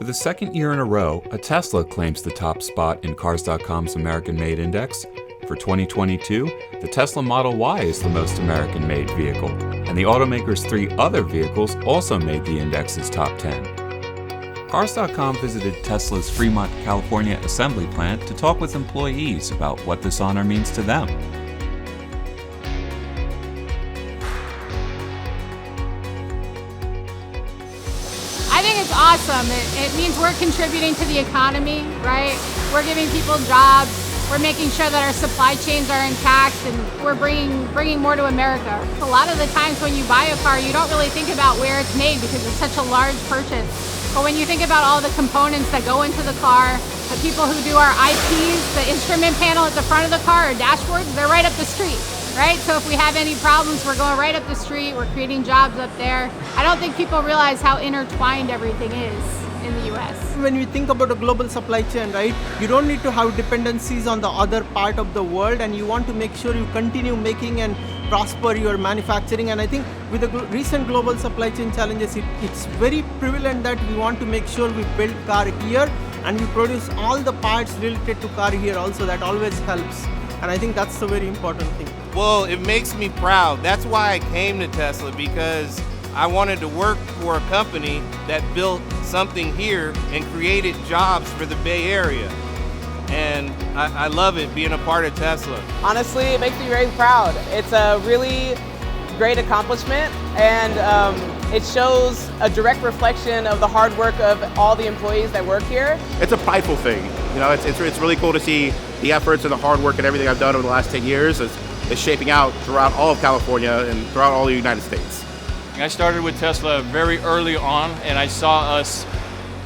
For the second year in a row, a Tesla claims the top spot in Cars.com's American-Made Index. For 2022, the Tesla Model Y is the most American-made vehicle, and the automaker's 3 other vehicles also made the index's top 10. Cars.com visited Tesla's Fremont, California assembly plant to talk with employees about what this honor means to them. I think it's awesome. It means we're contributing to the economy, right? We're giving people jobs. We're making sure that our supply chains are intact, and we're bringing more to America. A lot of the times when you buy a car, you don't really think about where it's made because it's such a large purchase. But when you think about all the components that go into the car, the people who do our IPs, the instrument panel at the front of the car, or dashboards, they're right up the street, right? So if we have any problems, we're going right up the street, we're creating jobs up there. I don't think people realize how intertwined everything is in the US. When we think about a global supply chain, right, you don't need to have dependencies on the other part of the world, and you want to make sure you continue making and prosper your manufacturing. And I think with the recent global supply chain challenges, it's very prevalent that we want to make sure we build car here and we produce all the parts related to car here also. That always helps. And I think that's the very important thing. Well, it makes me proud. That's why I came to Tesla, because I wanted to work for a company that built something here and created jobs for the Bay Area. And I love it being a part of Tesla. Honestly, it makes me very proud. It's a really great accomplishment, and it shows a direct reflection of the hard work of all the employees that work here. It's a prideful thing. You know, it's really cool to see the efforts and the hard work and everything I've done over the last 10 years is shaping out throughout all of California and throughout all the United States. I started with Tesla very early on, and I saw us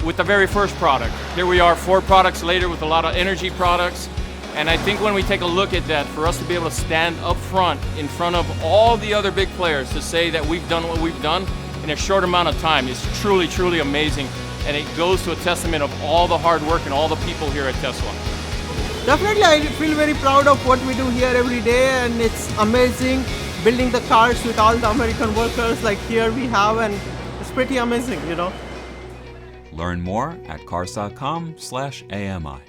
with the very first product. Here we are 4 products later with a lot of energy products. And I think when we take a look at that, for us to be able to stand up front in front of all the other big players to say that we've done what we've done in a short amount of time is truly, truly amazing. And it goes to a testament of all the hard work and all the people here at Tesla. Definitely, I feel very proud of what we do here every day, and it's amazing building the cars with all the American workers like here we have, and it's pretty amazing, you know. Learn more at Cars.com/AMI.